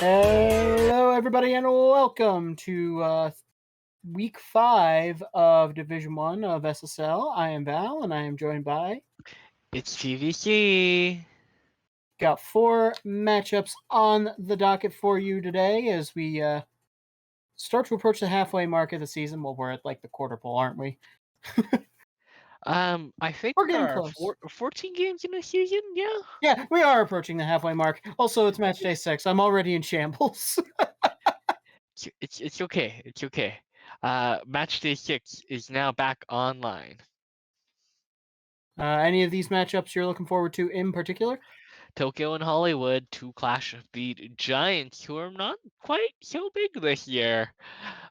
Hello, everybody, and welcome to Week 5 of Division 1 of SSL. I am Val, and I am joined by... It's TVC. Got 4 matchups on the docket for you today as we start to approach the halfway mark of the season. Well, we're at like the quarter pole, aren't we? I think We're getting there are close. 14 games in a season, yeah? Yeah, we are approaching the halfway mark. Also, it's Matchday 6. I'm already in shambles. It's okay. It's okay. Matchday 6 is now back online. Any of these matchups you're looking forward to in particular? Tokyo and Hollywood, 2 clash of the Giants, who are not quite so big this year.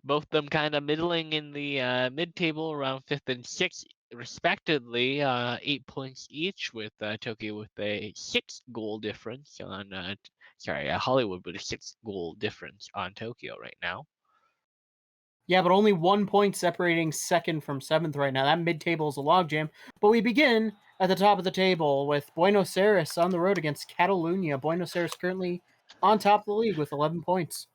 Both them kind of middling in the mid-table around 5th and 6th, respectively, 8 points each, with Tokyo with a 6-goal difference on, Hollywood with a 6-goal difference on Tokyo right now. Yeah, but only 1 point separating 2nd from 7th right now. That mid-table is a logjam. But we begin at the top of the table with Buenos Aires on the road against Catalunya. Buenos Aires currently on top of the league with 11 points.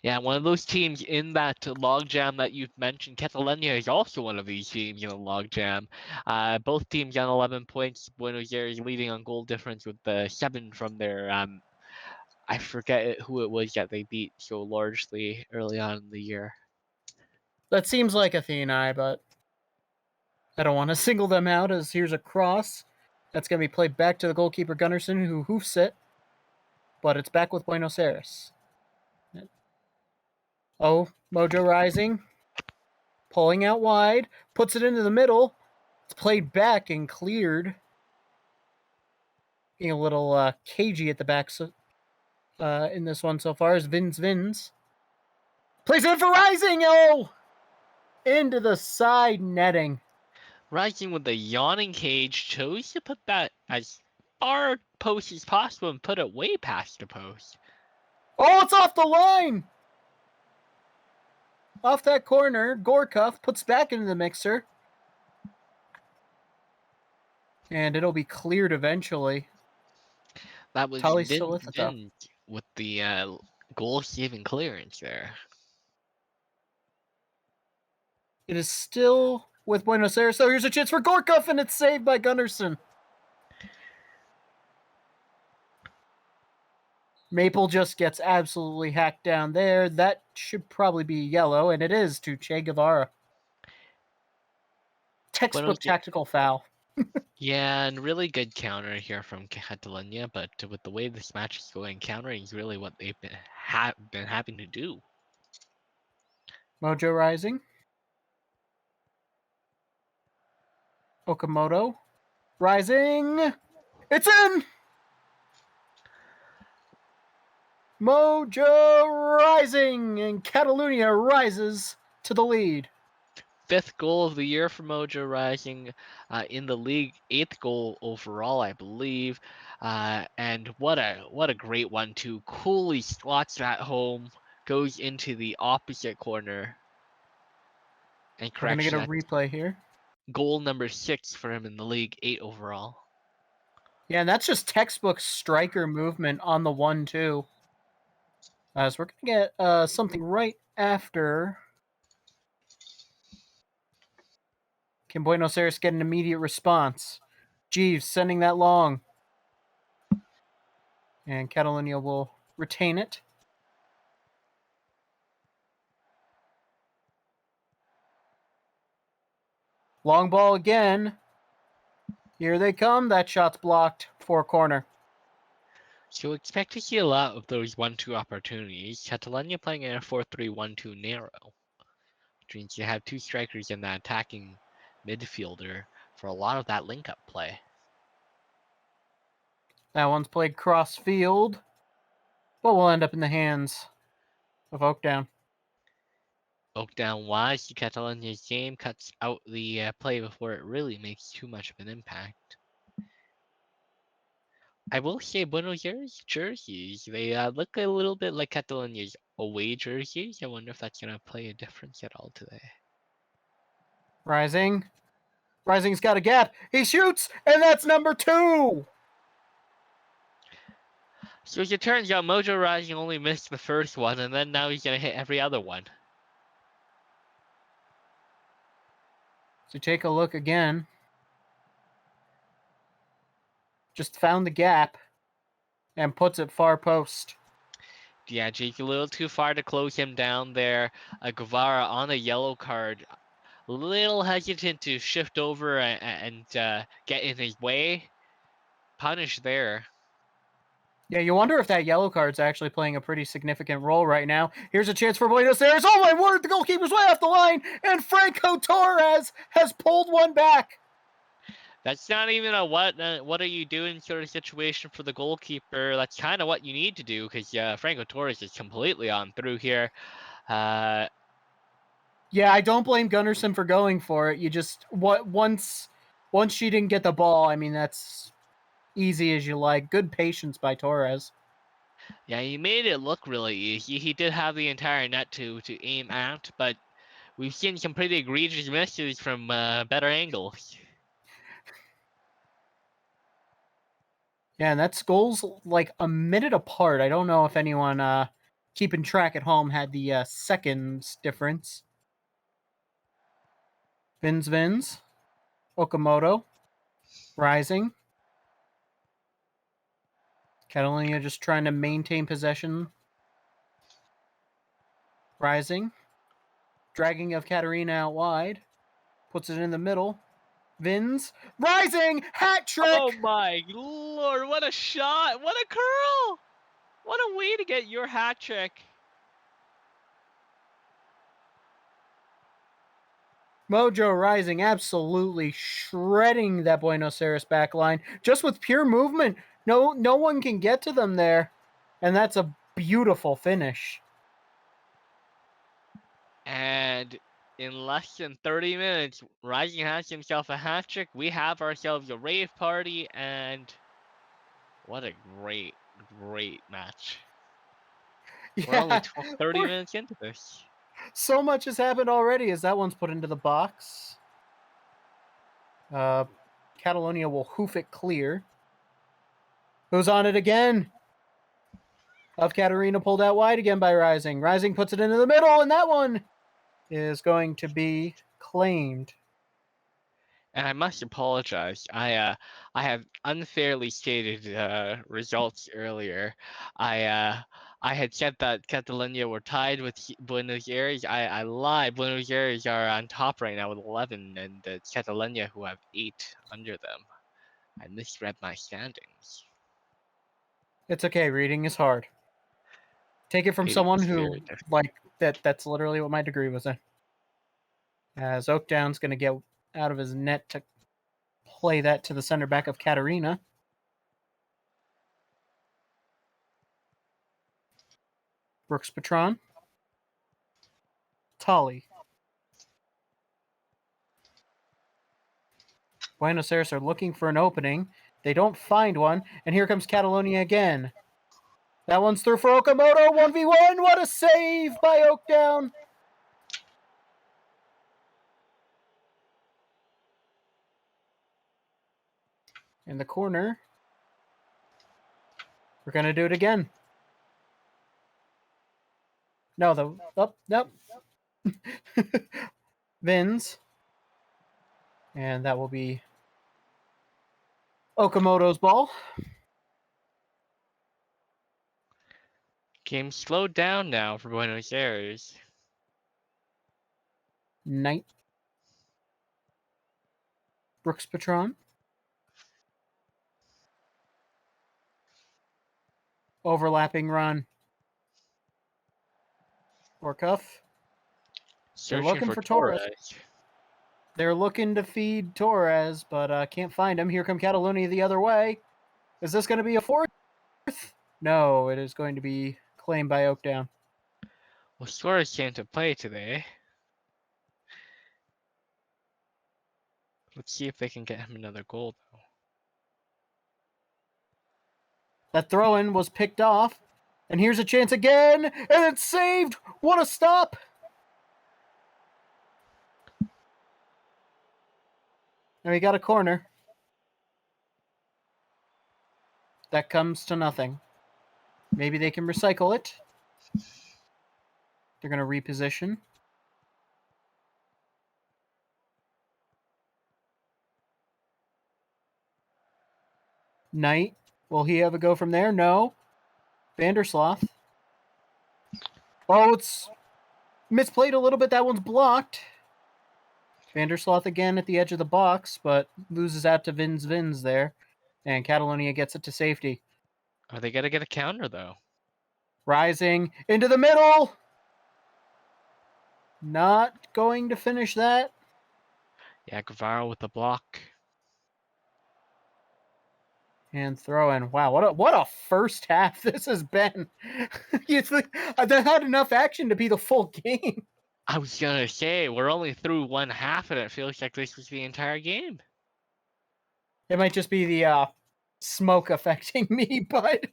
Yeah, one of those teams in that logjam that you've mentioned. Catalunya is also one of these teams in a logjam. Both teams on 11 points. Buenos Aires leading on goal difference with 7 from their... I forget who it was that they beat so largely early on in the year. That seems like Athênai, but I don't want to single them out, as here's a cross. That's going to be played back to the goalkeeper Gunnarsson, who hoofs it. But it's back with Buenos Aires. Oh, Mojo Rising. Pulling out wide. Puts it into the middle. It's played back and cleared. Being a little cagey at the back in this one so far is Vins. Plays it for Rising! Oh! Into the side netting. Rising with the yawning cage chose to put that as far post as possible and put it way past the post. Oh, it's off the line! Off that corner, Gorkov puts back into the mixer. And it'll be cleared eventually. That was Tully Vin with the goal-saving clearance there. It is still with Buenos Aires. So here's a chance for Gorkov, and it's saved by Gunnarsson. Maple just gets absolutely hacked down there. That should probably be yellow, and it is to Che Guevara. Textbook tactical foul. Yeah, and really good counter here from Catalunya, but with the way this match is going, countering is really what they've been having to do. Mojo Rising. Okamoto. Rising. It's in! Mojo Rising, and Catalunya rises to the lead. 5th goal of the year for Mojo Rising in the league, 8th goal overall, I believe. And what a great one too. Coolly slots that home, goes into the opposite corner. And We're gonna get a replay here. Goal number 6 for him in the league, 8 overall. Yeah, and that's just textbook striker movement on the 1-2. So we're gonna get something right after. Can Buenos Aires get an immediate response? Jeeves sending that long. And Catalunya will retain it. Long ball again. Here they come. That shot's blocked for corner. So expect to see a lot of those 1-2 opportunities. Catalunya playing in a 4-3-1-2 narrow, which means you have 2 strikers in that attacking midfielder for a lot of that link-up play. That one's played cross field, but will end up in the hands of Oakdown. Oakdown wise to Catalunya's game, cuts out the play before it really makes too much of an impact. I will say Buenos Aires jerseys, they look a little bit like Catalunya's away jerseys. I wonder if that's going to play a difference at all today. Rising. Rising's got a gap. He shoots, and that's number 2. So as it turns out, Mojo Rising only missed the first one, and then now he's gonna hit every other one. So take a look again. Just found the gap and puts it far post. Yeah, Jake, a little too far to close him down there. Guevara on a yellow card. A little hesitant to shift over and get in his way. Punish there. Yeah, you wonder if that yellow card's actually playing a pretty significant role right now. Here's a chance for Buenos Aires. Oh my word, the goalkeeper's way off the line, and Franco Torres has pulled one back. That's not even a what are you doing sort of situation for the goalkeeper. That's kind of what you need to do, because Franco Torres is completely on through here. Yeah, I don't blame Gunnarsson for going for it. You just once she didn't get the ball, I mean, that's easy as you like. Good patience by Torres. Yeah, he made it look really easy. He did have the entire net to aim at, but we've seen some pretty egregious misses from better angles. Yeah, and that goal's like a minute apart. I don't know if anyone keeping track at home had the seconds difference. Vins. Okamoto. Rising. Catalunya just trying to maintain possession. Rising. Dragging of Katarina out wide. Puts it in the middle. Vins. Rising! Hat trick! Oh my lord, what a shot! What a curl! What a way to get your hat trick! Mojo Rising absolutely shredding that Buenos Aires back line just with pure movement. No one can get to them there. And that's a beautiful finish. And in less than 30 minutes, Rising has himself a hat trick. We have ourselves a rave party, and what a great match. Yeah, We're only 30 minutes into this. So much has happened already as that one's put into the box. Catalunya will hoof it clear. Who's on it again? Of Katarina pulled out wide again by Rising. Rising puts it into the middle, and that one is going to be claimed. And I must apologize. I have unfairly stated results earlier. I had said that Catalunya were tied with Buenos Aires. I lied. Buenos Aires are on top right now with 11, and it's Catalunya who have 8 under them. I misread my standings. It's okay. Reading is hard. Take it from Reading someone is who very difficult. like that's literally what my degree was in. As Oakdown's going to get out of his net to play that to the center back of Katarina. Brooks Patron. Tolly. Buenos Aires are looking for an opening. They don't find one, and here comes Catalunya again. That one's through for Okamoto. 1v1. What a save by Oakdown. In the corner. We're going to do it again. No, nope. Vins. And that will be Okamoto's ball. Game slowed down now for Buenos Aires. Knight. Brooks Patron. Overlapping run. Or cuff. They're looking for Torres. They're looking to feed Torres, but can't find him. Here come Catalunya the other way. Is this going to be a fourth? No, it is going to be claimed by Oakdown. Well, Suarez came to play today. Let's see if they can get him another goal, though. That throw-in was picked off. And here's a chance again. And it's saved. What a stop. And we got a corner. That comes to nothing. Maybe they can recycle it. They're going to reposition. Knight. Will he have a go from there? No. Vandersloth. Oh, it's misplayed a little bit. That one's blocked. Vandersloth again at the edge of the box, but loses out to Vins there. And Catalunya gets it to safety. Are they going to get a counter, though? Rising into the middle. Not going to finish that. Yeah, Guevara with the block. And throw in. Wow, what a first half this has been. It's like, they had enough action to be the full game. I was going to say, we're only through one half, and it feels like this was the entire game. It might just be the smoke affecting me, but...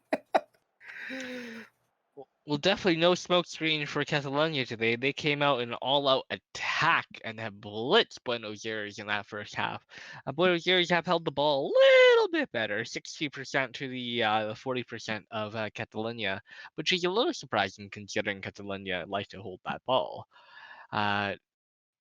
Well, definitely no smoke screen for Catalunya today. They came out in an all-out attack and have blitzed Buenos Aires in that first half. Buenos Aires have held the ball a little bit better, 60% to the 40% of Catalunya, which is a little surprising considering Catalunya like to hold that ball.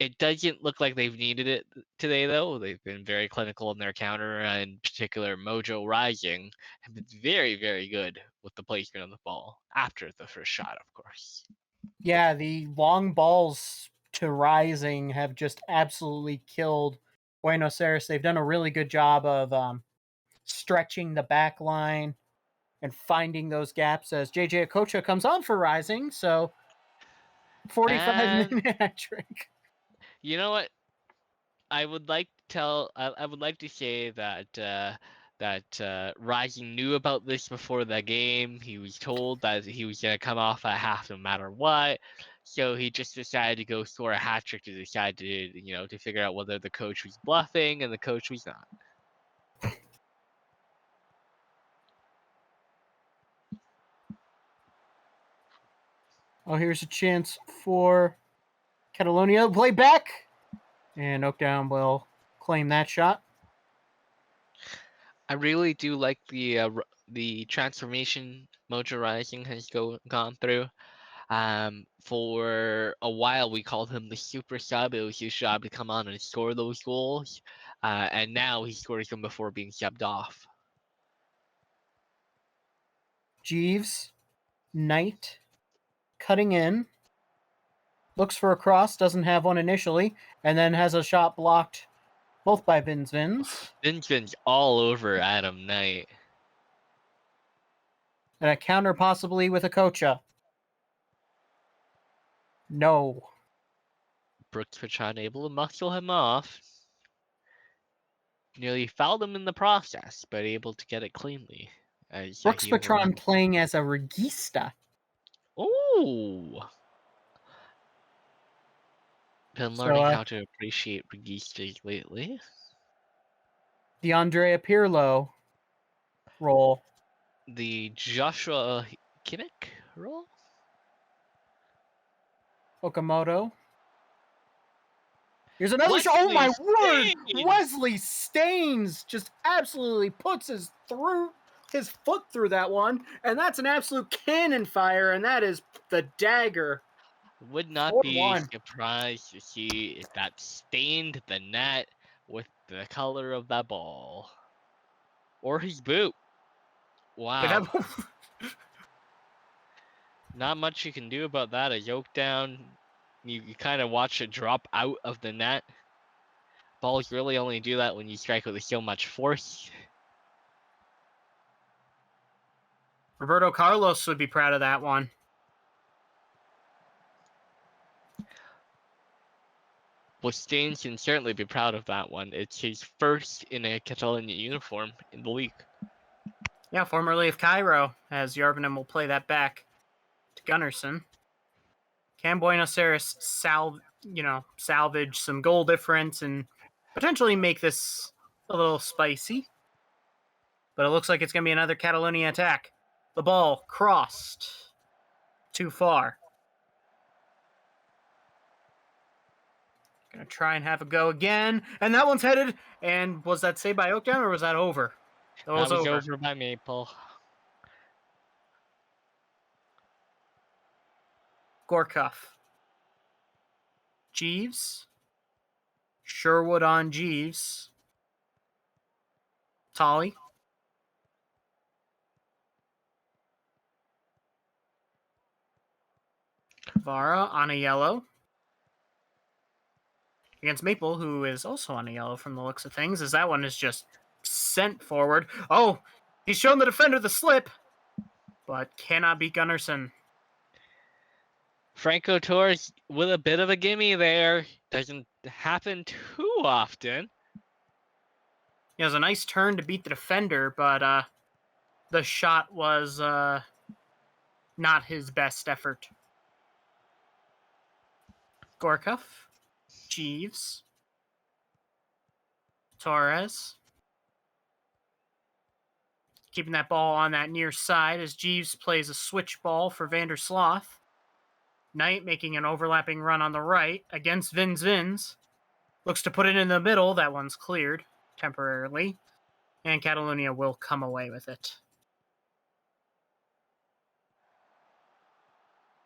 It doesn't look like they've needed it today, though. They've been very clinical in their counter, in particular, Mojo Rising have been very, very good with the placement of the ball after the first shot, of course. Yeah, the long balls to Rising have just absolutely killed Buenos Aires. They've done a really good job of stretching the back line and finding those gaps as JJ Okocha comes on for Rising. So 45-minute hat trick. You know what? I would like to say that Rising knew about this before the game. He was told that he was gonna come off at half no matter what. So he just decided to go score a hat trick to decide to figure out whether the coach was bluffing, and the coach was not. Oh, here's a chance for Catalunya. Play back. And Oakdown will claim that shot. I really do like the transformation Mojo Rising has gone through. For a while, we called him the super sub. It was his job to come on and score those goals. And now he scores them before being subbed off. Jeeves, Knight, cutting in. Looks for a cross, doesn't have one initially, and then has a shot blocked both by Vins. Vincent's all over Adam Knight. And a counter possibly with Okocha. No. Brooks Patron able to muscle him off. Nearly fouled him in the process, but able to get it cleanly. Brooks Patron playing as a regista. Ooh. Been learning how to appreciate registas lately. The Andrea Pirlo role. The Joshua Kinnick role? Okamoto. Here's another shot. Oh my word! Wesley Staines just absolutely puts his foot through that one, and that's an absolute cannon fire, and that is the dagger. Would not be surprised to see if that stained the net with the color of that ball. Or his boot. Wow. Not much you can do about that. A yoke down. You kind of watch it drop out of the net. Balls really only do that when you strike with so much force. Roberto Carlos would be proud of that one. Well, Staines can certainly be proud of that one. It's his first in a Catalunya uniform in the league. Yeah, formerly of Cairo, as Yarvinen will play that back to Gunnarsson. Can Buenos Aires salvage some goal difference and potentially make this a little spicy? But it looks like it's going to be another Catalunya attack. The ball crossed too far. Going to try and have a go again. And that one's headed. And was that saved by Oakdown or was that over? That was over by Maple. Gorkov. Jeeves. Sherwood on Jeeves. Tolly. Vara on a yellow. Against Maple, who is also on a yellow from the looks of things, as that one is just sent forward. Oh, he's shown the defender the slip, but cannot beat Gunnarsson. Franco Torres with a bit of a gimme there. Doesn't happen too often. He has a nice turn to beat the defender, but the shot was not his best effort. Gorkov. Jeeves. Torres. Keeping that ball on that near side as Jeeves plays a switch ball for Vandersloot. Knight making an overlapping run on the right against Vins. Looks to put it in the middle. That one's cleared temporarily. And Catalunya will come away with it.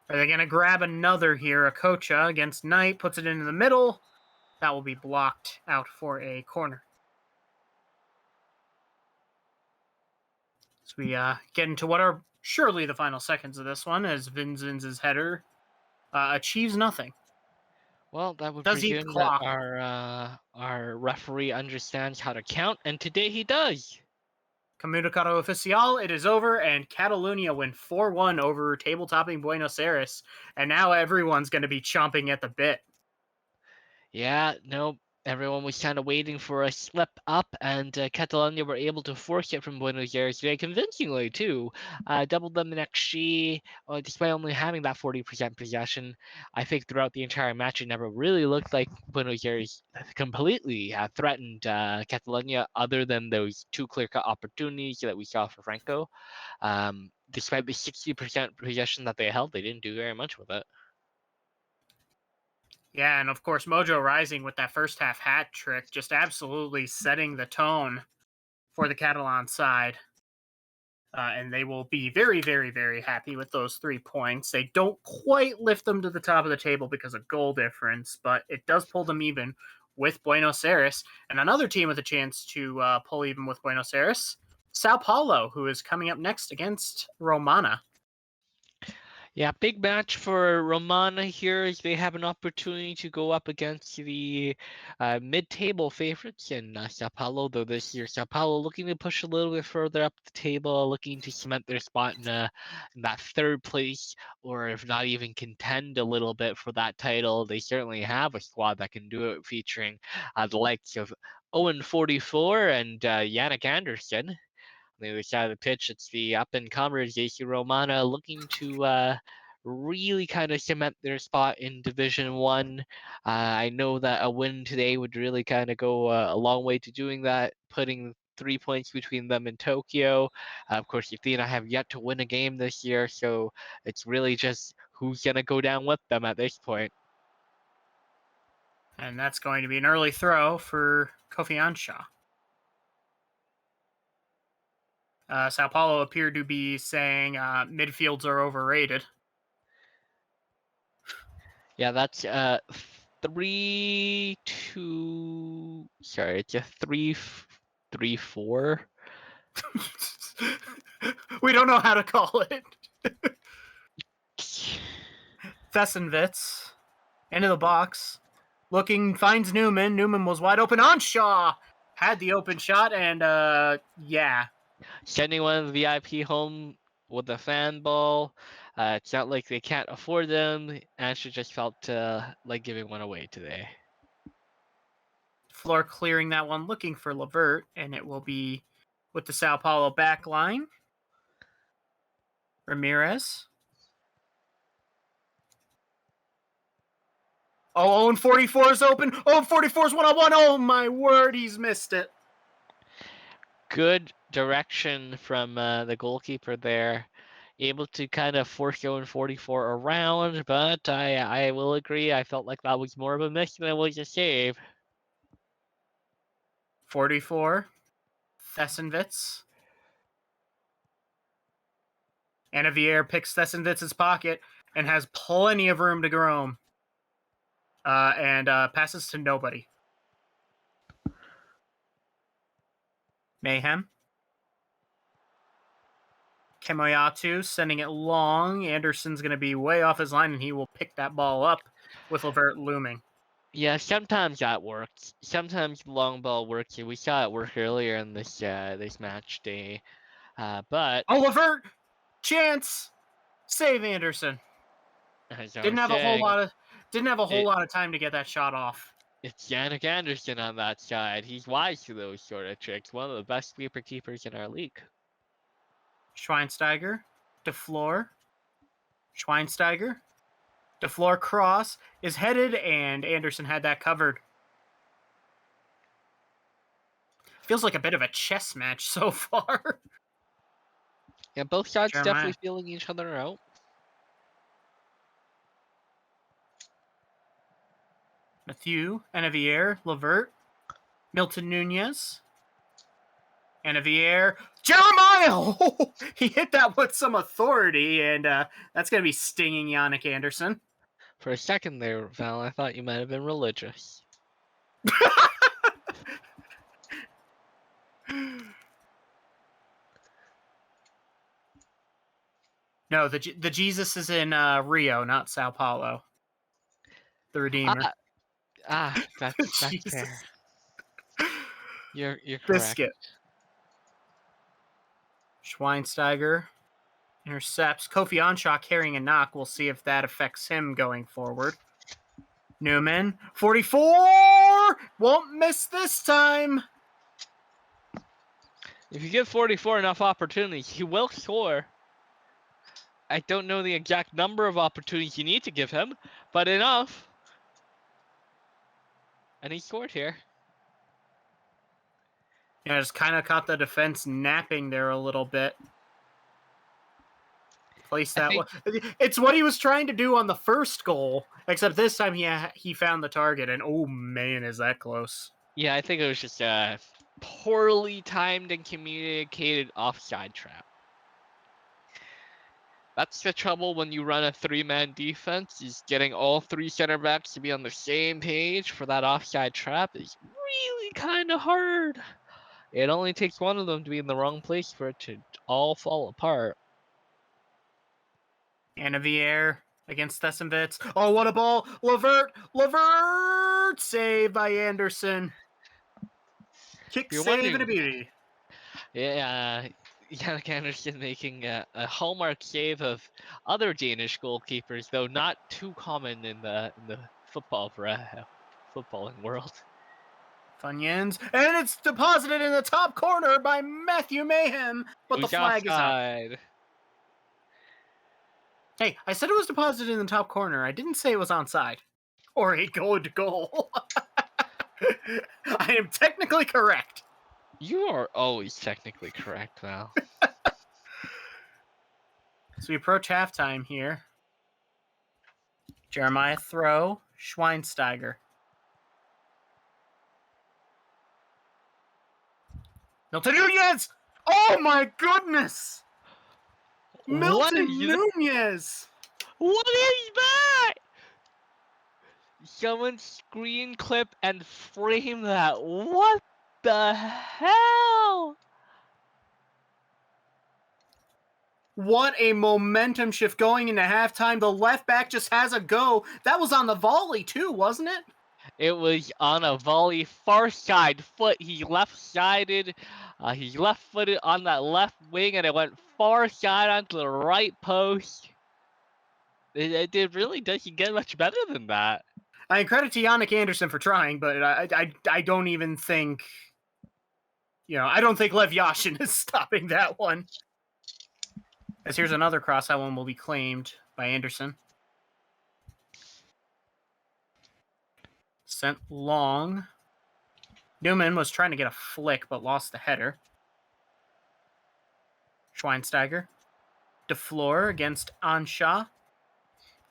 Are they going to grab another here? Akocha against Knight. Puts it into the middle. That will be blocked out for a corner. So we get into what are surely the final seconds of this one as Vins' header achieves nothing. Well, that would Does eat the presume that clock. our referee understands how to count, and today he does. Comunicado Oficial, it is over, and Catalunya win 4-1 over table-topping Buenos Aires. And now everyone's going to be chomping at the bit. Yeah, no, everyone was kind of waiting for a slip up, and Catalunya were able to force it from Buenos Aires very convincingly, too. Doubled them in XG, despite only having that 40% possession. I think throughout the entire match, it never really looked like Buenos Aires completely threatened Catalunya, other than those two clear-cut opportunities that we saw for Franco. Despite the 60% possession that they held, they didn't do very much with it. Yeah, and of course, Mojo Rising with that first half hat trick, just absolutely setting the tone for the Catalan side. And they will be very, very, very happy with those 3 points. They don't quite lift them to the top of the table because of goal difference, but it does pull them even with Buenos Aires. And another team with a chance to pull even with Buenos Aires, Sao Paulo, who is coming up next against Romana. Yeah, big match for Romana here as they have an opportunity to go up against the mid-table favorites in Sao Paulo, though this year Sao Paulo looking to push a little bit further up the table, looking to cement their spot in that third place, or if not even contend a little bit for that title. They certainly have a squad that can do it, featuring the likes of Owen 44 and Yannick Anderson. On the other side of the pitch, it's the up-and-comers, AC Romana, looking to really kind of cement their spot in Division 1. I know that a win today would really kind of go a long way to doing that, putting 3 points between them and Tokyo. Of course, Athênai have yet to win a game this year, so it's really just who's going to go down with them at this point. And that's going to be an early throw for Kofi Anshaw. Sao Paulo appeared to be saying midfields are overrated. Yeah, that's 3-2. Sorry, it's a 3-4. We don't know how to call it. Thessenwitz into the box. Looking, finds Newman. Newman was wide open. Anshaw had the open shot, and yeah. Sending one of the VIP home with a fan ball. It's not like they can't afford them. Answer just felt like giving one away today. Floor clearing that one, looking for Levert, and it will be with the Sao Paulo back line. Ramirez. Oh, Owen 44 is open. Owen 44 is one-on-one. Oh, my word, he's missed it. Good direction from the goalkeeper there. Able to kind of force Owen 44 around, but I will agree. I felt like that was more of a miss than it was a save. 44. Thessenwitz. Anna Vieira picks Thessenwitz's pocket. and has plenty of room to roam. And passes to nobody. Mayhem. Kemoyatu sending it long. Anderson's going to be way off his line, and he will pick that ball up with Levert looming. Yeah, sometimes that works. Sometimes the long ball works. We saw it work earlier in this match day. But Levert, chance, save Anderson. Didn't have a whole lot of time to get that shot off. It's Yannick Anderson on that side. He's wise to those sort of tricks. One of the best sweeper keepers in our league. Schweinsteiger, DeFleur. Schweinsteiger, DeFleur cross is headed, and Anderson had that covered. Feels like a bit of a chess match so far. Yeah, both sides definitely feeling each other out. Mathieu, Enevier, Levert, Milton Nunez, Enevier, Jeremiah! He hit that with some authority, and that's going to be stinging Yannick Anderson. For a second there, Val, I thought you might have been religious. No, the Jesus is in Rio, not Sao Paulo. The Redeemer. That's fair. You're correct. Biscuit. Schweinsteiger intercepts. Kofi Anshaw carrying a knock. We'll see if that affects him going forward. Newman, 44! Won't miss this time. If you give 44 enough opportunities, he will score. I don't know the exact number of opportunities you need to give him, but enough. And he scored here. Yeah, just kind of caught the defense napping there a little bit. Place that one. It's what he was trying to do on the first goal, except this time he found the target, and oh man, is that close. Yeah, I think it was just a poorly timed and communicated offside trap. That's the trouble when you run a 3-man defense, is getting all 3 center backs to be on the same page for that offside trap is really kind of hard. It only takes one of them to be in the wrong place for it to all fall apart. Enevier against Thessenvitz. Oh, what a ball! Levert! Saved by Anderson. Kick save and a beauty. Yeah, Yannick Anderson making a hallmark save of other Danish goalkeepers, though not too common in the footballing world. Funyuns, and it's deposited in the top corner by Matthew Mayhem, but the flag is up. Hey, I said it was deposited in the top corner. I didn't say it was onside. Or a good goal. I am technically correct. You are always technically correct, Val. So we approach halftime here. Jeremiah throw, Schweinsteiger. Milton Nunez! Oh my goodness! Milton Nunez! What is that? Someone screen clip and frame that. What the hell? What a momentum shift going into halftime. The left back just has a go. That was on the volley too, wasn't it? It was on a volley, far side foot. He left-sided. He's left-footed on that left wing, and it went far side onto the right post. It really doesn't get much better than that. I mean, credit to Yannick Anderson for trying, but I don't even think, I don't think Lev Yashin is stopping that one. As here's another cross, that one will be claimed by Anderson. Sent long. Newman was trying to get a flick, but lost the header. Schweinsteiger. DeFleur against Anshaw.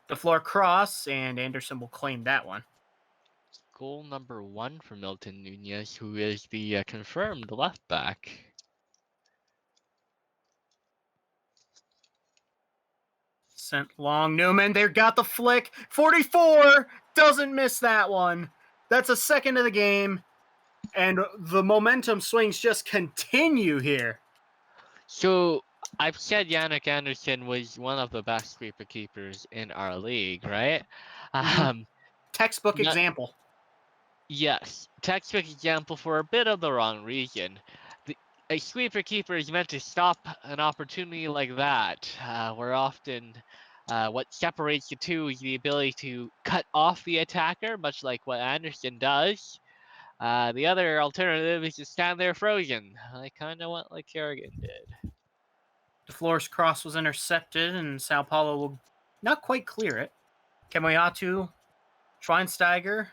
DeFleur cross, and Anderson will claim that one. Goal number 1 for Milton Nunez, who is the confirmed left back. Sent long. Newman, they got the flick. 44 doesn't miss that one. That's a second of the game. And the momentum swings just continue here. So I've said Yannick Anderson was one of the best sweeper keepers in our league, right? Textbook example. Yes, textbook example for a bit of the wrong reason. A sweeper keeper is meant to stop an opportunity like that, where often what separates the two is the ability to cut off the attacker, much like what Anderson does. The other alternative is to stand there frozen. I kind of want like Kerrigan did. DeFlore's cross was intercepted, and Sao Paulo will not quite clear it. Kemoyatu, Schweinsteiger.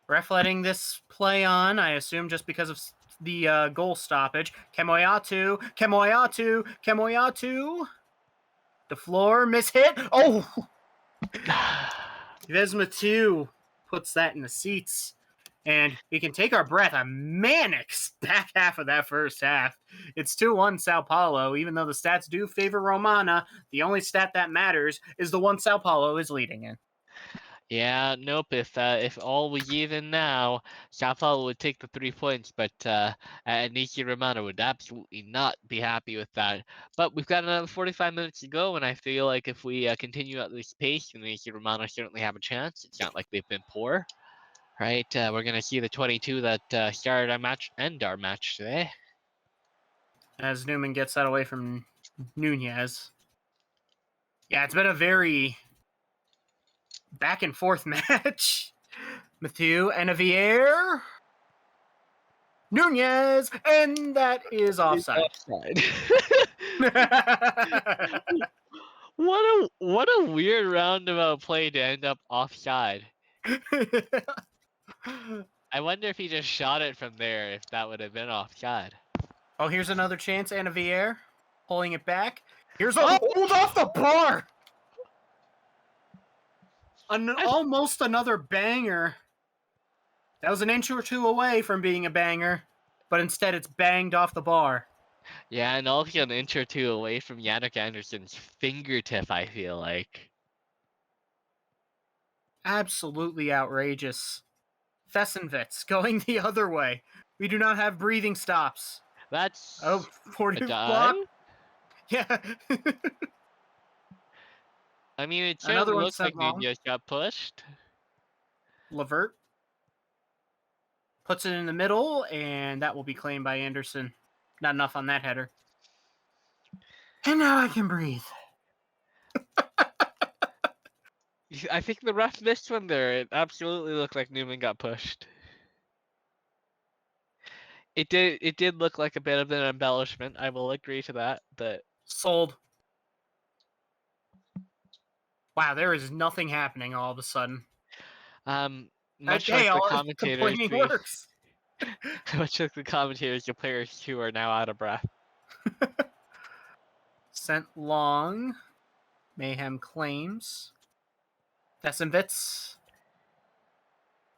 Ref letting this play on, I assume, just because of the goal stoppage. Kemoyatu. DeFlore, mishit. Oh! Vesma2 puts that in the seats. And we can take our breath. A manic back half of that first half. It's 2-1 Sao Paulo. Even though the stats do favor Romana, the only stat that matters is the one Sao Paulo is leading in. Yeah, nope. If all was even now, Sao Paulo would take the 3 points, but Niki Romana would absolutely not be happy with that. But we've got another 45 minutes to go, and I feel like if we continue at this pace, then Niki Romana certainly have a chance. It's not like they've been poor, right? We're gonna see the 22 that started our match end our match today. As Newman gets that away from Nunez. Yeah, it's been a very back and forth match. Mathieu and Javier. Nunez, and that is offside. What a weird roundabout play to end up offside. I wonder if he just shot it from there, if that would have been offside. Oh, here's another chance, Javier pulling it back. Here's a hold off the bar. Almost another banger. That was an inch or two away from being a banger, but instead it's banged off the bar. Yeah, and also an inch or two away from Yannick Anderson's fingertip, I feel like. Absolutely outrageous. Fessenwitz going the other way. We do not have breathing stops. That's 40 a block. dive? Yeah. I mean, it Another certainly one looks like sent long. Nunez got pushed. Levert puts it in the middle, and that will be claimed by Anderson. Not enough on that header. And now I can breathe. I think the ref missed one there. It absolutely looked like Newman got pushed. It did look like a bit of an embellishment. I will agree to that, but Sold. Wow, there is nothing happening all of a sudden. much Okay, like the all commentators, complaining works. much like the commentators, the players too are now out of breath. Sent long. Mayhem claims. Fessenwitz.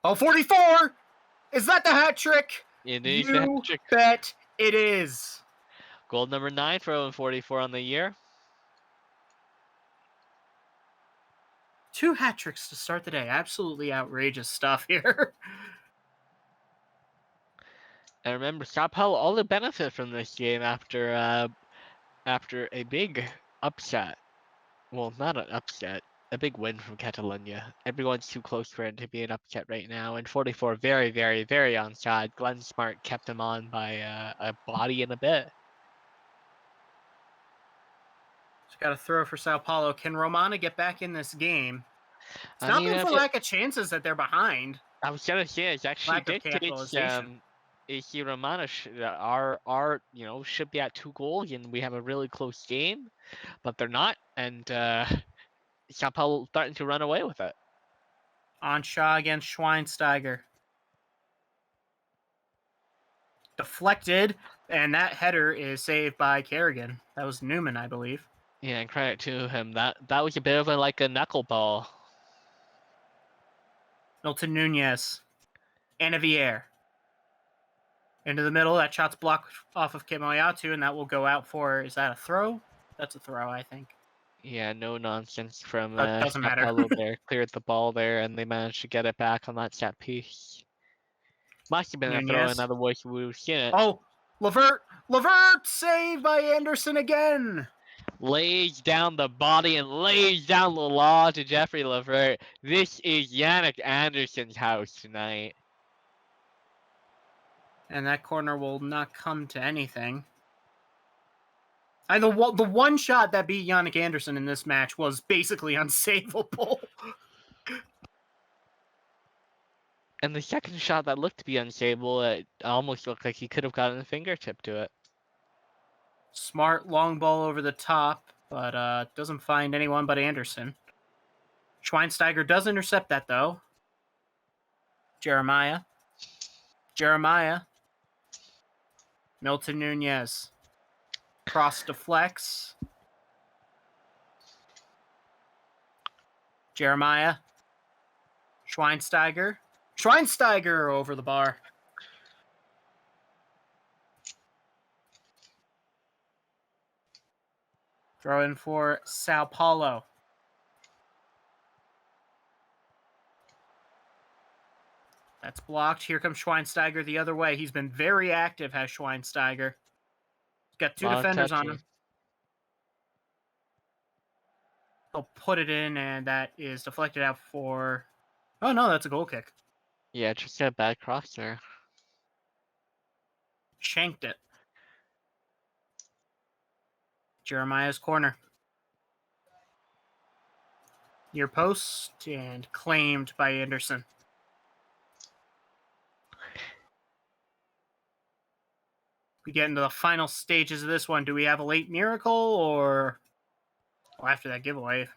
Oh, 44! Is that the hat trick? It is You hat trick. bet it is. Goal number 9 for 44 on the year. 2 hat tricks to start the day. Absolutely outrageous stuff here. And remember, Sao Paulo all the benefit from this game after a big upset. Well, not an upset. A big win from Catalunya. Everyone's too close for it to be an upset right now. And 44 very, very, very onside. Glenn Smart kept him on by a body and a bit. Just got to throw for Sao Paulo. Can Romana get back in this game? It's not been for lack of chances that they're behind. I was gonna say it's actually dictates AC Romana should be at 2 goals and we have a really close game, but they're not, and Sao Paulo starting to run away with it. On Shaw against Schweinsteiger. Deflected, and that header is saved by Kerrigan. That was Newman, I believe. Yeah, and credit to him. That was a bit of a knuckleball. Milton Nunez. Javier. Into the middle. That shot's blocked off of Kemoyatu, and that will go out for, is that a throw? That's a throw, I think. Yeah, no nonsense from But doesn't matter. Capello there. Cleared the ball there, and they managed to get it back on that set piece. Must have been a throw in, otherwise we would have seen it. Oh, Levert! Levert! Saved by Anderson again! Lays down the body and lays down the law to Jeffrey Levert. This is Yannick Anderson's house tonight. And that corner will not come to anything. The one shot that beat Yannick Anderson in this match was basically unsavable. And the second shot that looked to be unstable, it almost looked like he could have gotten a fingertip to it. Smart long ball over the top, but doesn't find anyone but Anderson. Schweinsteiger does intercept that, though. Jeremiah. Milton Nunez. Cross deflects. Jeremiah. Schweinsteiger over the bar. Throw in for Sao Paulo. That's blocked. Here comes Schweinsteiger the other way. He's been very active, has Schweinsteiger. He's got two defenders on him. He'll put it in, and that is deflected out for... Oh, no, that's a goal kick. Yeah, just a bad cross there. Shanked it. Jeremiah's corner. Near post, and claimed by Anderson. We get into the final stages of this one. Do we have a late miracle, or... Well, after that giveaway...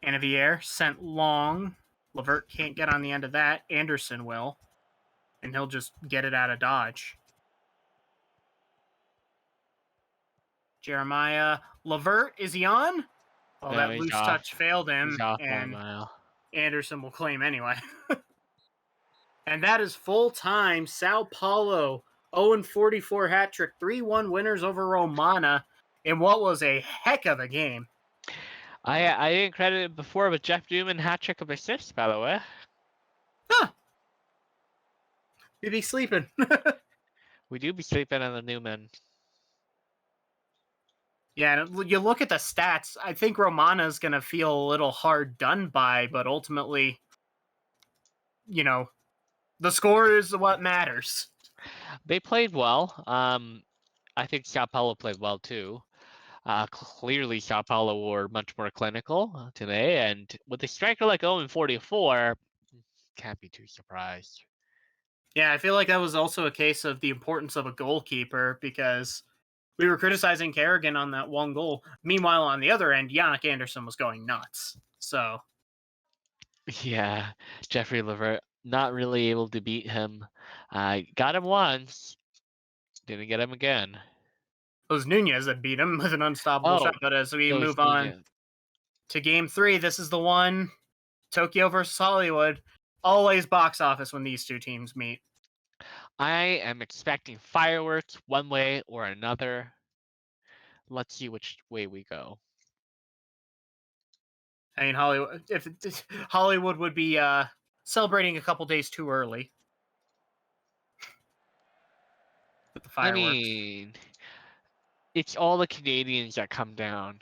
Anavier sent long. Levert can't get on the end of that. Anderson will. And he'll just get it out of dodge. Jeremiah. Levert, is he on? Oh, No, that he's loose off. touch failed him. He's off and 1 mile. Anderson will claim anyway. And that is full time. Sao Paulo, 0-44 hat trick, 3-1 winners over Romana in what was a heck of a game. I didn't credit it before, but Jeff Newman hat trick of assists, by the way. Huh. You be sleeping. We do be sleeping on the Newman. Yeah, and you look at the stats, I think Romana's going to feel a little hard done by, but ultimately, you know, the score is what matters. They played well. I think Sao Paulo played well too. Clearly, Sao Paulo were much more clinical today, and with a striker like 0-44, can't be too surprised. Yeah, I feel like that was also a case of the importance of a goalkeeper, because we were criticizing Kerrigan on that one goal. Meanwhile, on the other end, Yannick Anderson was going nuts. So, yeah, Jeffrey Levert not really able to beat him. Got him once, didn't get him again. It was Nunez that beat him with an unstoppable shot. But as we move on to game 3, this is the one. Tokyo versus Hollywood. Always box office when these two teams meet. I am expecting fireworks one way or another. Let's see which way we go. I mean, Hollywood would be celebrating a couple days too early with the fireworks. I mean, it's all the Canadians that come down.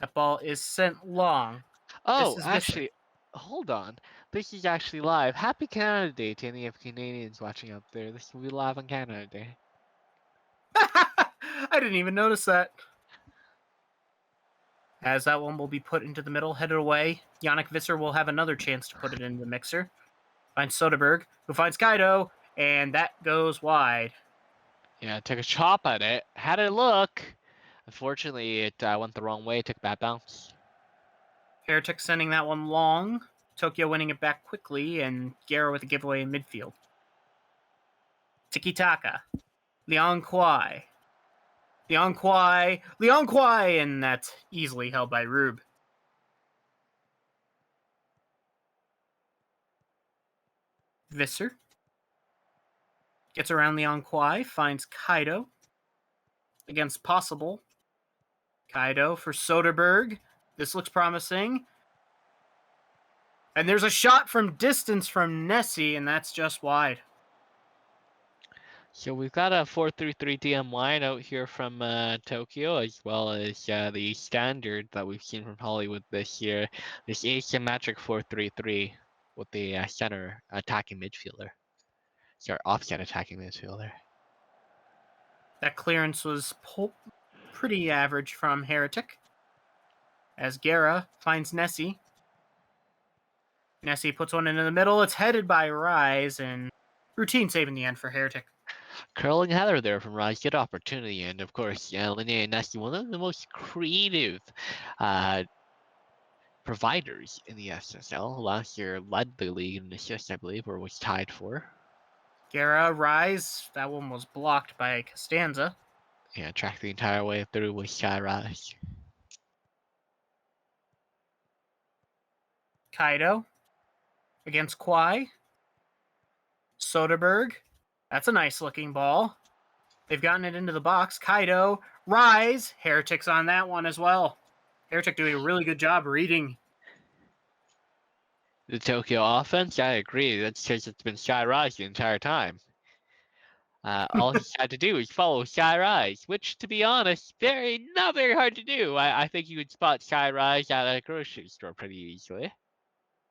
That ball is sent long. Oh, actually, hold on. This is actually live. Happy Canada Day to any of Canadians watching out there. This will be live on Canada Day. I didn't even notice that. As that one will be put into the middle, headed away. Yannick Visser will have another chance to put it into the mixer. Finds Soderberg, who finds Kaido, and that goes wide. Yeah, took a chop at it. Had a look. Unfortunately, it went the wrong way. Took a bad bounce. Heretic sending that one long. Tokyo winning it back quickly, and Guerra with a giveaway in midfield. Tiki-taka. Liang Kwai, and that's easily held by Rube. Visser. Gets around Leon Kwai, finds Kaido. Against Possible. Kaido for Soderberg. This looks promising. And there's a shot from distance from Nessie, and that's just wide. So we've got a 4-3-3 DM wide out here from Tokyo, as well as the standard that we've seen from Hollywood this year, this asymmetric 4-3-3 with the center attacking midfielder. Sorry, offset attacking midfielder. That clearance was pretty average from Heretic. As Guerra finds Nessie. Nessie puts one into the middle. It's headed by Rise, and routine save in the end for Heretic. Curling header there from Rise, good opportunity, and of course, Linnea and Nessie, one of the most creative providers in the SSL. Last year led the league in assists, I believe, or was tied for. Guerra, Rise, that one was blocked by Costanza. Yeah, tracked the entire way through with Sky Rise. Kaido against Kwai. Soderberg. That's a nice looking ball. They've gotten it into the box. Kaido, Rise. Heretic's on that one as well. Heretic doing a really good job reading The Tokyo offense, I agree. That's because it's been Sky Rise the entire time. All he's had to do is follow Sky Rise, which, to be honest, not very hard to do. I think you could spot Sky Rise at a grocery store pretty easily.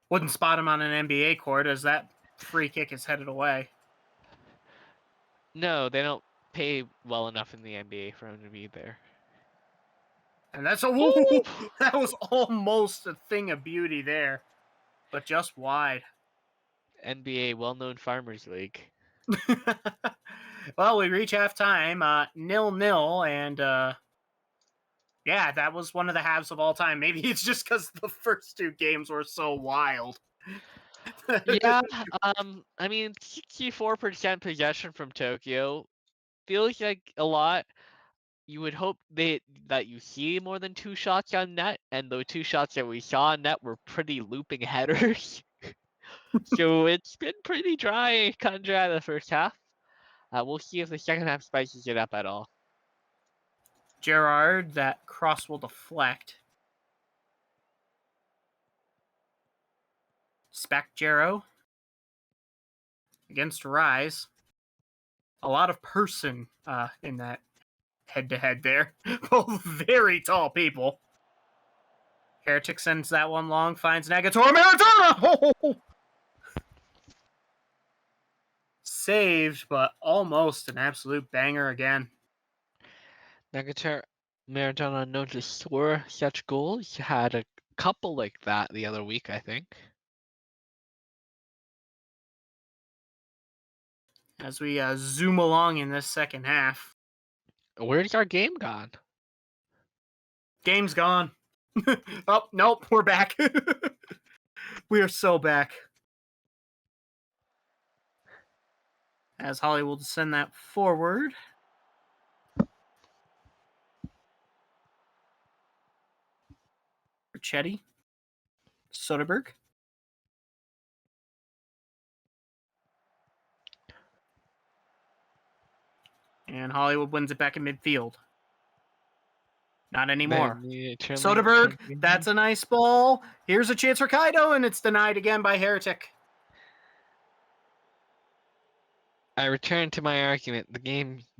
Wouldn't spot him on an NBA court as that free kick is headed away. No, they don't pay well enough in the NBA for him to be there. And that's a that was almost a thing of beauty there, but just wide. NBA, well-known Farmers League. Well, we reach halftime, 0-0, and yeah, that was one of the halves of all time. Maybe it's just because the first two games were so wild. Yeah, I mean, 64% possession from Tokyo feels like a lot. You would hope that you see more than 2 shots on net, and the 2 shots that we saw on net were pretty looping headers. So it's been pretty dry, kind of dry the first half. We'll see if the second half spices it up at all. Gerard, that cross will deflect. Spec Jero against Rise. A lot of person in that head-to-head there. Both very tall people. Heretic sends that one long, finds Nagator Maradona! Oh! Saved, but almost an absolute banger again. Nagator Maradona known to score such goals. He had a couple like that the other week, I think. As we zoom along in this second half. Where's our game gone? Game's gone. Oh, nope, we're back. We are so back. As Hollywood will send that forward. For Chetty. Soderberg. And Hollywood wins it back in midfield. Not anymore. Soderberg, that's a nice ball. Here's a chance for Kaido, and it's denied again by Heretic. I return to my argument. The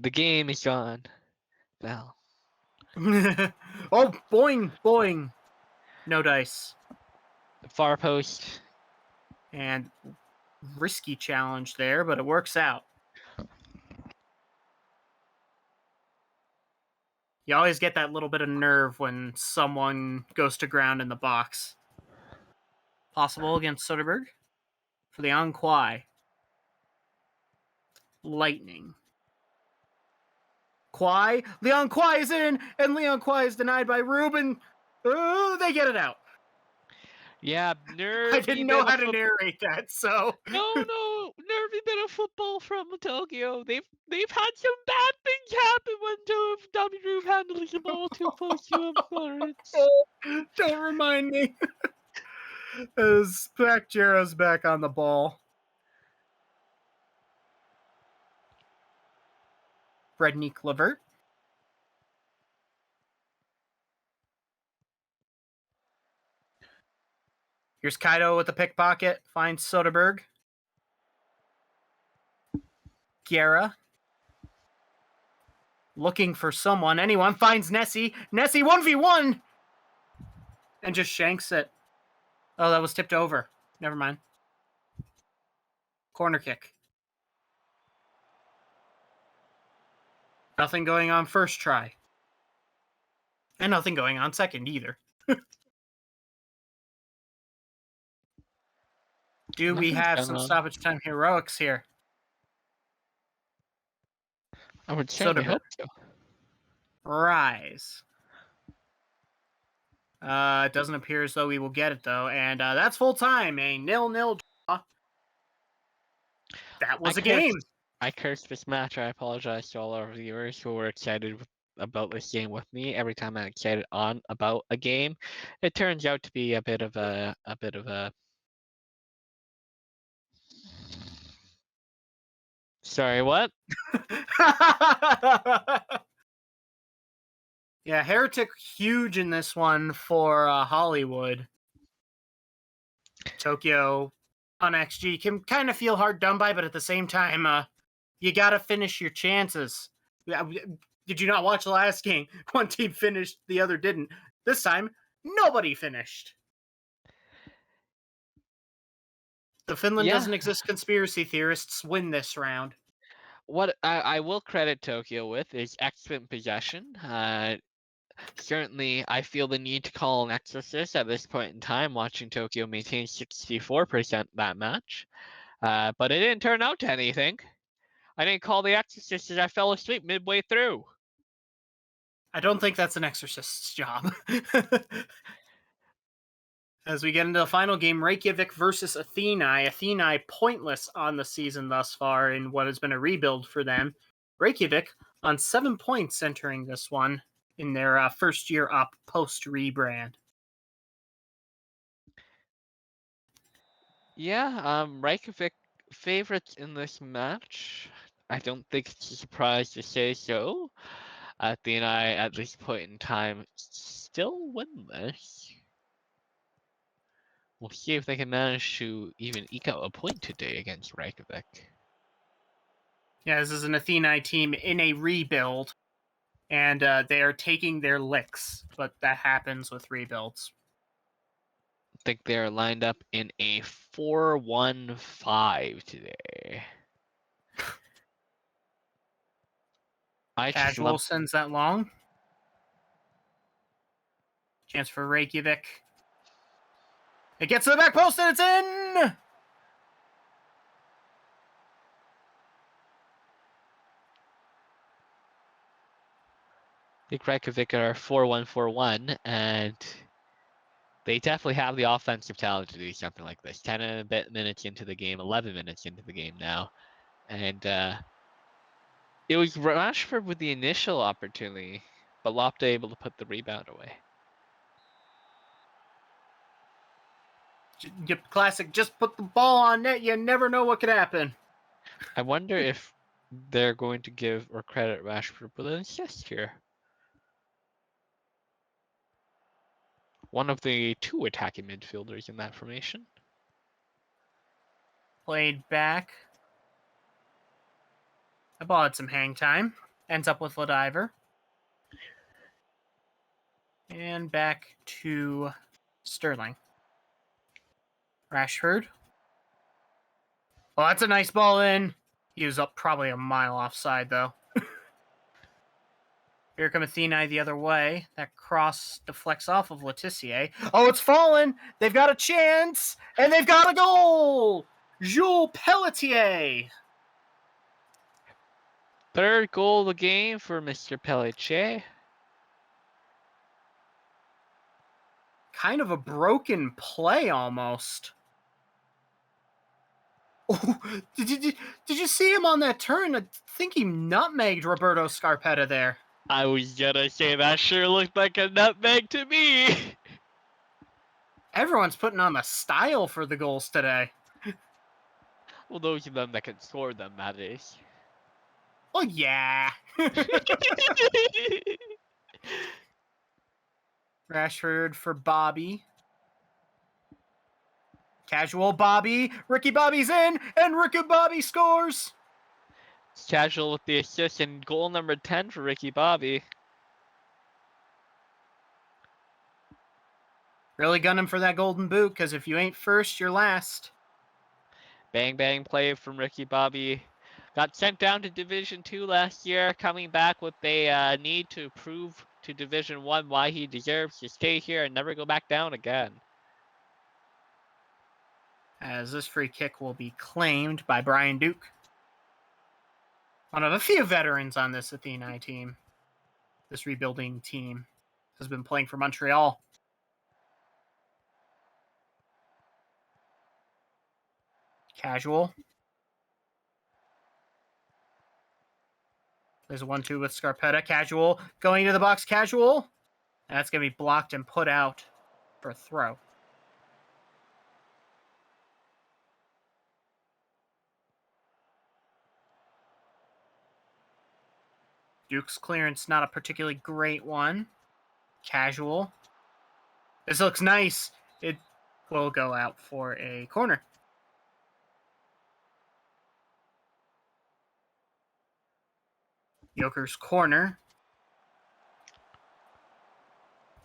game is gone. Well. Oh, boing, boing. No dice. The far post. And risky challenge there, but it works out. You always get that little bit of nerve when someone goes to ground in the box. Possible against Soderberg for the Kwai. Lightning. Kwai. Leon Kwai is in, and Leon Kwai is denied by Ruben. They get it out. Yeah, nervy. I didn't know how to narrate that, so. No, nervy bit of football from Tokyo. They've had some bad things happen when W handles the ball too close to him. Don't remind me. As Jaro's back on the ball. Brednik Levert. Here's Kaido with the pickpocket. Finds Soderbergh. Guerra. Looking for someone. Anyone. Finds Nessie. Nessie 1v1! And just shanks it. Oh, that was tipped over. Never mind. Corner kick. Nothing going on first try. And nothing going on second either. Do we have some stoppage time heroics here? I would certainly hope so. Rise. It doesn't appear as though we will get it, though. And that's full time. A 0-0 draw. That was a game. I cursed this match. I apologize to all our viewers who were excited about this game with me. Every time I'm excited about a game, it turns out to be a bit of a Sorry, what? Yeah, Heretic huge in this one for Hollywood. Tokyo on XG can kind of feel hard done by, but at the same time, you gotta finish your chances. Did you not watch the last game? One team finished, the other didn't. This time, nobody finished. The Finland doesn't exist conspiracy theorists win this round. What I will credit Tokyo with is excellent possession. Certainly, I feel the need to call an exorcist at this point in time, watching Tokyo maintain 64% that match. But it didn't turn out to anything. I didn't call the exorcist as I fell asleep midway through. I don't think that's an exorcist's job. As we get into the final game, Reykjavik versus Athênai. Athênai pointless on the season thus far in what has been a rebuild for them. Reykjavik on 7 points entering this one in their first year up post-rebrand. Yeah, Reykjavik favorites in this match. I don't think it's a surprise to say so. Athênai, at this point in time, still winless. We'll see if they can manage to even eke out a point today against Reykjavik. Yeah, this is an Athênai team in a rebuild, and they are taking their licks, but that happens with rebuilds. I think they're lined up in a 4-1-5 today. Casual sends that long. Chance for Reykjavik. It gets to the back post and it's in! I think Reykjavik are 4-1-4-1, and they definitely have the offensive talent to do something like this. 10 and a bit minutes into the game, 11 minutes into the game now. And it was Rashford with the initial opportunity, but Lopta able to put the rebound away. Classic, just put the ball on net, you never know what could happen. I wonder if they're going to give or credit Rashford with an assist here. One of the two attacking midfielders in that formation. Played back. The ball had some hang time. Ends up with Ladiver. And back to Sterling. Rashford. Well, that's a nice ball in. He was up probably a mile offside, though. Here come Athênai the other way. That cross deflects off of Letitia. Oh, it's fallen! They've got a chance! And they've got a goal! Jules Pelletier! Third goal of the game for Mr. Pelletier. Kind of a broken play, almost. Oh, did you see him on that turn? I think he nutmegged Roberto Scarpetta there. I was gonna say that sure looked like a nutmeg to me. Everyone's putting on the style for the goals today. Well, those of them that can score them, that is. Oh, yeah. Rashford for Bobby. Casual Bobby. Ricky Bobby's in, and Ricky Bobby scores. Casual with the assist and goal number 10 for Ricky Bobby. Really gunning for that golden boot, because if you ain't first, you're last. Bang bang play from Ricky Bobby. Got sent down to Division 2 last year, coming back with a need to prove to Division 1 why he deserves to stay here and never go back down again. As this free kick will be claimed by Brian Duke. One of a few veterans on this Athênai team. This rebuilding team has been playing for Montreal. Casual. There's a 1-2 with Scarpetta. Casual. Going to the box. Casual. And that's going to be blocked and put out for a throw. Duke's clearance, not a particularly great one. Casual. This looks nice. It will go out for a corner. Joker's corner.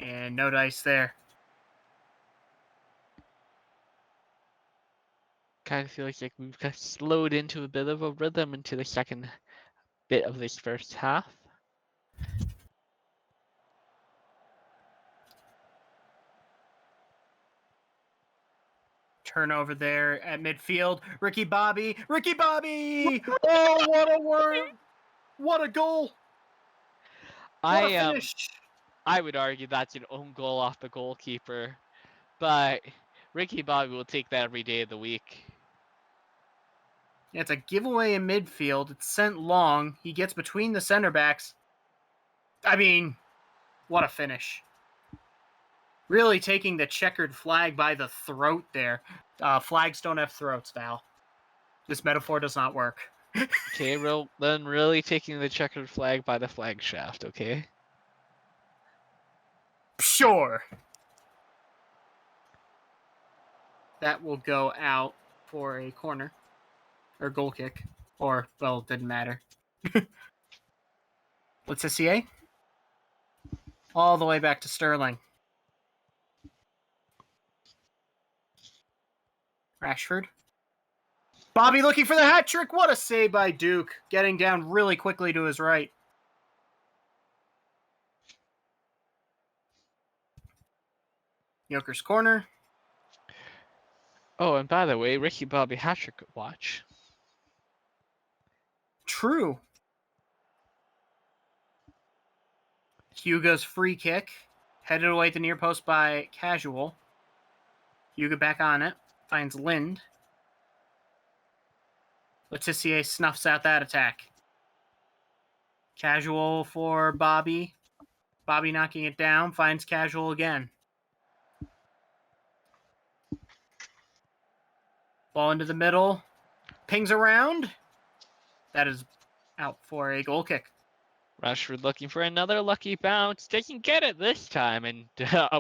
And no dice there. Kind of feels like we've got slowed into a bit of a rhythm into the second bit of this first half. Turnover there at midfield. Ricky Bobby. Ricky Bobby! Oh, what a word! What a goal! What a finish! I would argue that's an own goal off the goalkeeper, but Ricky Bobby will take that every day of the week. It's a giveaway in midfield. It's sent long. He gets between the center backs. I mean, what a finish. Really taking the checkered flag by the throat there. Flags don't have throats, Val. This metaphor does not work. Okay, then really taking the checkered flag by the flag shaft, okay? Sure. That will go out for a corner. Or goal kick. Or, well, it didn't matter. Let's see. All the way back to Sterling. Rashford. Bobby looking for the hat trick. What a save by Duke. Getting down really quickly to his right. Joker's corner. Oh, and by the way, Ricky Bobby hat trick watch. True. Hugo's free kick. Headed away at the near post by Casual. Hugo back on it. Finds Lind. Letitia snuffs out that attack. Casual for Bobby. Bobby knocking it down. Finds Casual again. Ball into the middle. Pings around. That is out for a goal kick. Rashford looking for another lucky bounce. Doesn't get it this time, and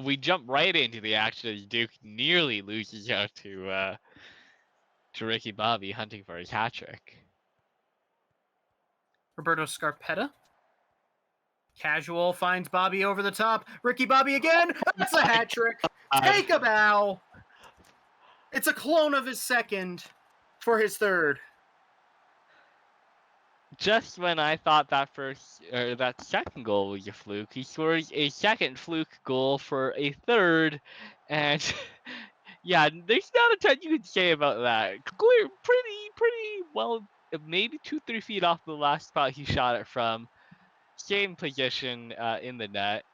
we jump right into the action as Duke nearly loses out to Ricky Bobby hunting for his hat trick. Roberto Scarpetta. Casual finds Bobby over the top. Ricky Bobby again. That's a hat trick. Take a bow. It's a clone of his second for his third. Just when I thought that second goal was a fluke, he scores a second fluke goal for a third, and yeah, there's not a ton you can say about that. Clear, pretty well, maybe 2-3 feet off the last spot he shot it from. Same position in the net,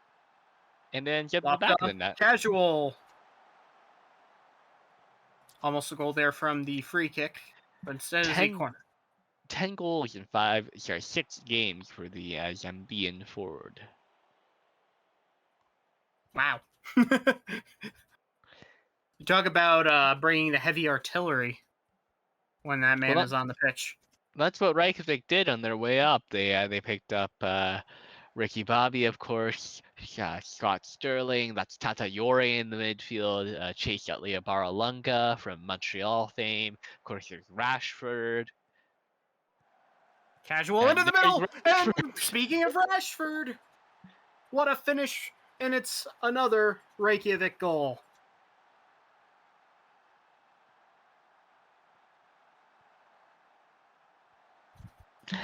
and then get in the back of the net. Casual. Almost a goal there from the free kick, but instead it's a corner. 10 goals in 6 games for the Zambian forward. Wow. You talk about bringing the heavy artillery when that man is on the pitch. That's what Reykjavik did on their way up. They picked up Ricky Bobby, of course, Scott Sterling. That's Tata Yore in the midfield. Chase Utley Baralunga from Montreal fame. Of course, there's Rashford. Casual And into the there's middle. And speaking of Rashford, what a finish! And it's another Reykjavik goal.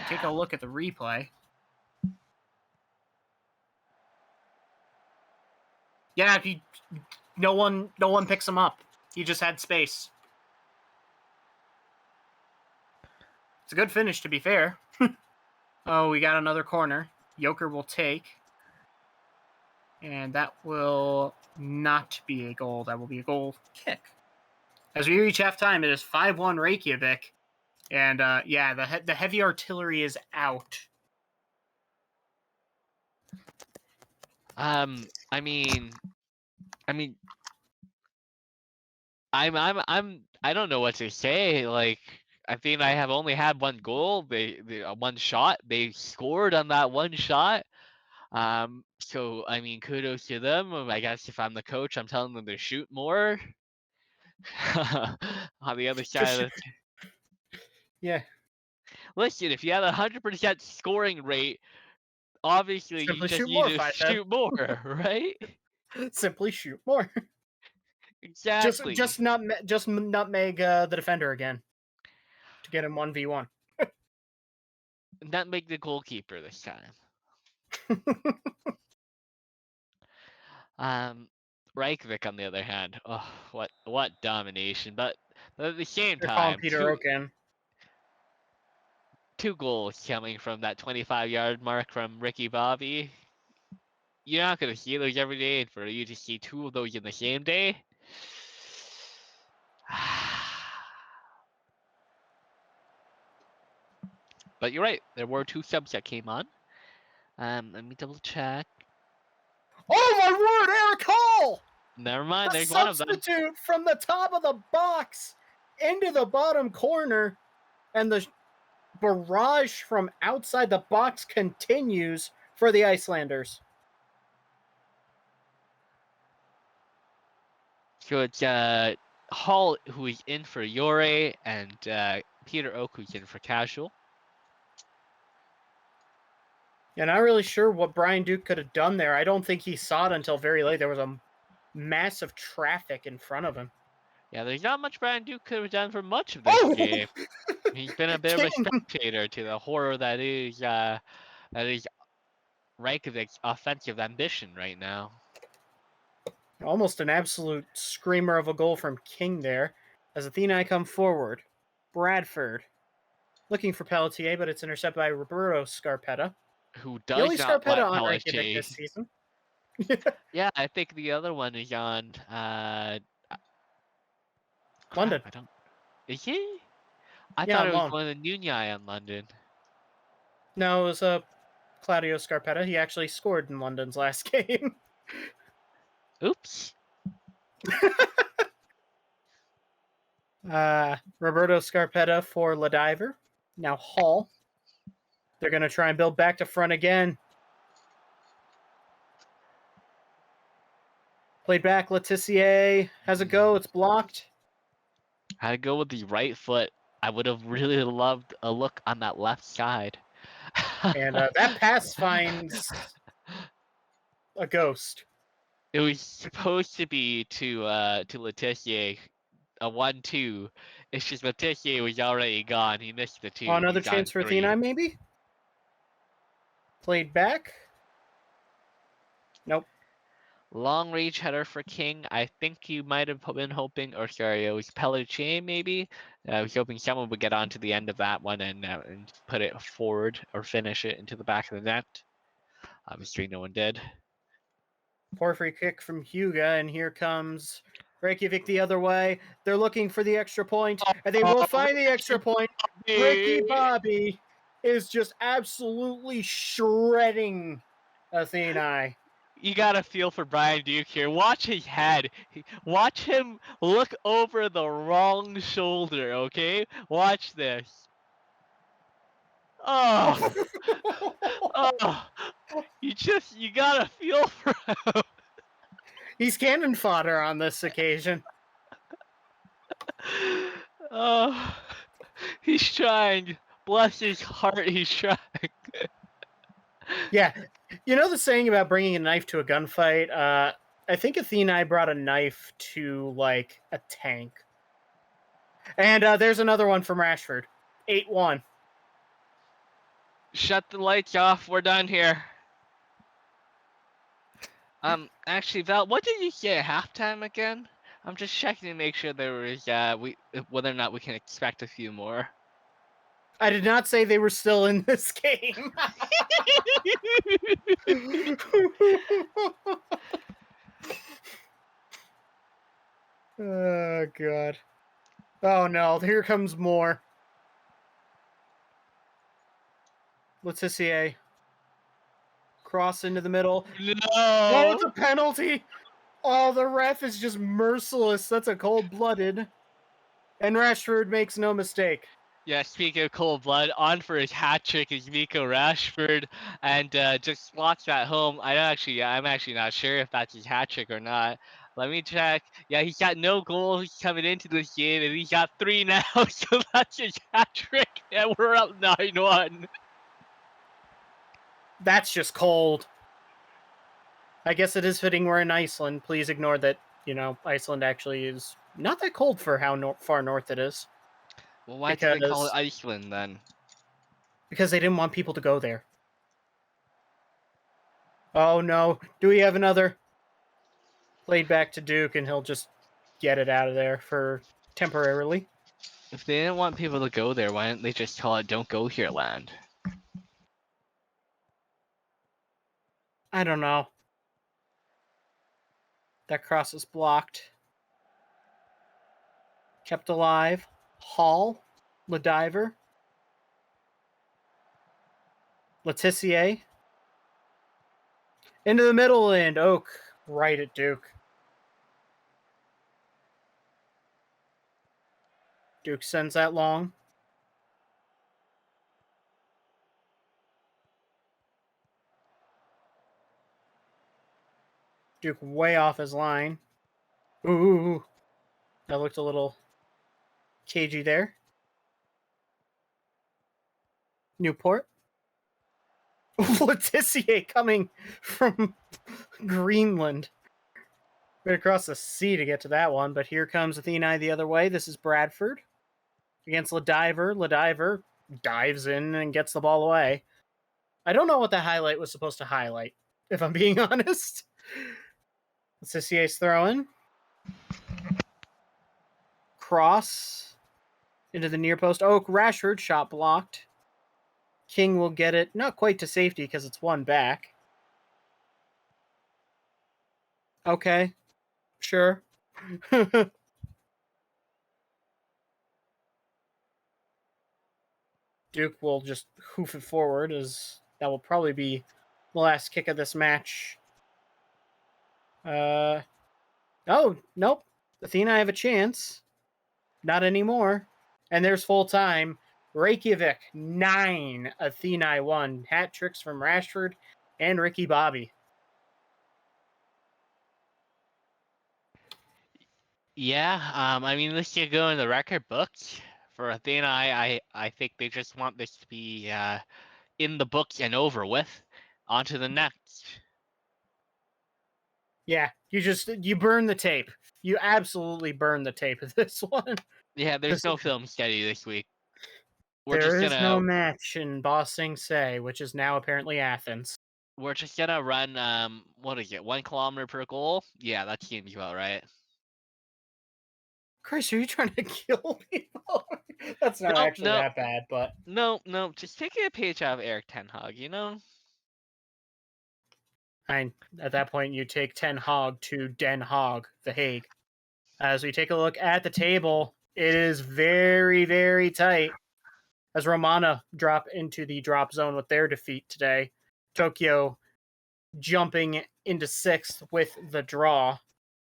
Take a look at the replay. Yeah, no one picks him up. He just had space. It's a good finish, to be fair. Oh, we got another corner. Joker will take. And that will not be a goal. That will be a goal kick. As we reach halftime, it is 5-1 Reykjavik. And, yeah, the heavy artillery is out. I don't know what to say. Like, I think I have only had one goal. They one shot. They scored on that one shot. So I mean, kudos to them. I guess if I'm the coach, I'm telling them to shoot more. On the other side of the Yeah. listen, if you had 100% scoring rate, obviously Simply you just shoot need more, to Five Head. shoot more, right? Simply shoot more. Exactly. Just nutmeg the defender again to get him 1v1. Not make the goalkeeper this time. Reykjavik, on the other hand, oh, what domination! But at the same They're calling time, Peter Oaken. two goals coming from that 25-yard mark from Ricky Bobby. You're not going to see those every day, and for you to see two of those in the same day. But you're right, there were two subs that came on. Let me double check. Oh my word, Eric Hall! Never mind, The there's one of them. substitute from the top of the box into the bottom corner, and the barrage from outside the box continues for the Icelanders. So it's Hall who is in for Yore, and Peter Oak who's in for Casual. Yeah, not really sure what Brian Duke could have done there. I don't think he saw it until very late. There was a massive traffic in front of him. Yeah, there's not much Brian Duke could have done for much of this game. He's been a bit of a spectator to the horror that is Reykjavik's offensive ambition right now. Almost an absolute screamer of a goal from King there. As Athênai come forward. Bradford looking for Pelletier, but it's intercepted by Roberto Scarpetta. Who The only does not Scarpetta want on Reykjavik Pelletier. this season. Yeah, I think the other one is on London. I don't. Is he? I Yeah, thought it was loan. one of the União in London. No, it was Claudio Scarpetta. He actually scored in London's last game. Oops. Roberto Scarpetta for Ladiver. Now Hall. They're going to try and build back to front again. Played back. Letitia has a go. It's blocked. Had to go with the right foot. I would have really loved a look on that left side. And that pass finds a ghost. It was supposed to be to Letitia, a 1-2. It's just Letitia was already gone. He missed the 2. Oh, another chance for Athênai, maybe? Played back. Nope. Long range header for King. I think you might have been hoping, or sorry, it was Pelletier maybe. I was hoping someone would get onto the end of that one and put it forward or finish it into the back of the net. Obviously, no one did. Poor free kick from Huga, and here comes Reykjavik the other way. They're looking for the extra point, and they will find the extra point. Ricky Bobby is just absolutely shredding Athênai. You gotta feel for Brian Duke here. Watch his head. Watch him look over the wrong shoulder, okay? Watch this. Oh, oh, you gotta feel for him. He's cannon fodder on this occasion. Oh, he's trying. Bless his heart, he's trying. Yeah, you know the saying about bringing a knife to a gunfight? I think Athênai brought a knife to, like, a tank. And there's another one from Rashford. 8-1. Shut the lights off. We're done here. Actually, Val, what did you say at halftime again? I'm just checking to make sure there was whether or not we can expect a few more. I did not say they were still in this game. Oh, God. Oh, no. Here comes more. Letitia. Cross into the middle. No! Oh, it's a penalty! Oh, the ref is just merciless. That's a cold-blooded. And Rashford makes no mistake. Yeah, speaking of cold blood, on for his hat trick is Nico Rashford, and just watch at home. I'm actually not sure if that's his hat trick or not. Let me check. Yeah, he's got no goals coming into this game, and he's got 3 now, so that's his hat trick, and we're up 9-1. That's just cold. I guess it is fitting we're in Iceland. Please ignore that, Iceland actually is not that cold for how far north it is. Well, why do they call it Iceland then? Because they didn't want people to go there. Oh no. Do we have another? Played back to Duke, and he'll just get it out of there for temporarily. If they didn't want people to go there, why didn't they just call it "Don't Go Here" land? I don't know. That cross is blocked. Kept alive. Hall. Ladiver. Letitia. Into the middle, and Oak right at Duke. Duke sends that long. Duke way off his line. Ooh. That looked a little cagey there. Newport. Letitia coming from Greenland. Right across the sea to get to that one, but here comes Athênai the other way. This is Bradford against Ladiver. Ladiver dives in and gets the ball away. I don't know what the highlight was supposed to highlight, if I'm being honest. Letizia's throwing. Cross into the near post. Oh, Rashford shot blocked. King will get it, not quite to safety because it's one back. Okay, sure. Duke will just hoof it forward, as that will probably be the last kick of this match. Oh, nope. Athênai have a chance. Not anymore. And there's full time. Reykjavik 9, Athênai 1. Hat tricks from Rashford and Ricky Bobby. Yeah, I mean, this could go in the record books for Athena. I think they just want this to be in the books and over with. On to the next. Yeah, you burn the tape. You absolutely burn the tape of this one. Yeah, there's no film study this week. There is no match in Ba Sing Se, which is now apparently Athens. We're just gonna run, what is it, 1 kilometer per goal? Yeah, that seems about right. Christ, are you trying to kill people? That's not actually that bad, but... No, just taking a page out of Eric Ten Hag, you know? At that point, you take Ten Hag to Den Haag, The Hague. As we take a look at the table, it is very, very tight. As Romana drop into the drop zone with their defeat today. Tokyo jumping into 6th with the draw.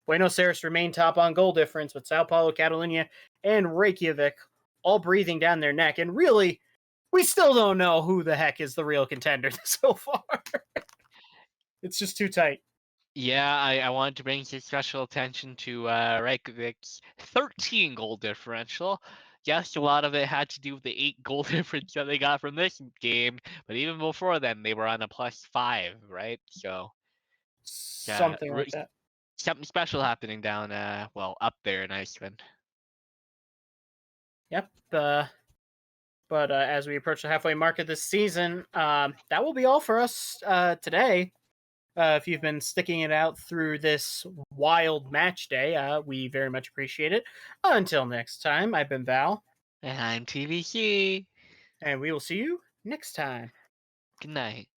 Buenos Aires remain top on goal difference, with Sao Paulo, Catalunya, and Reykjavik all breathing down their neck. And really, We still don't know who the heck is the real contender so far. It's just too tight. Yeah, I wanted to bring some special attention to Reykjavik's 13 goal differential. Yes, a lot of it had to do with the 8 goal difference that they got from this game, but even before then, they were on a +5, right? So, Something like that. something special happening down, up there in Iceland. Yep. But as we approach the halfway mark of this season, that will be all for us today. If you've been sticking it out through this wild match day, we very much appreciate it. Until next time, I've been Val. And I'm TVC. And we will see you next time. Good night.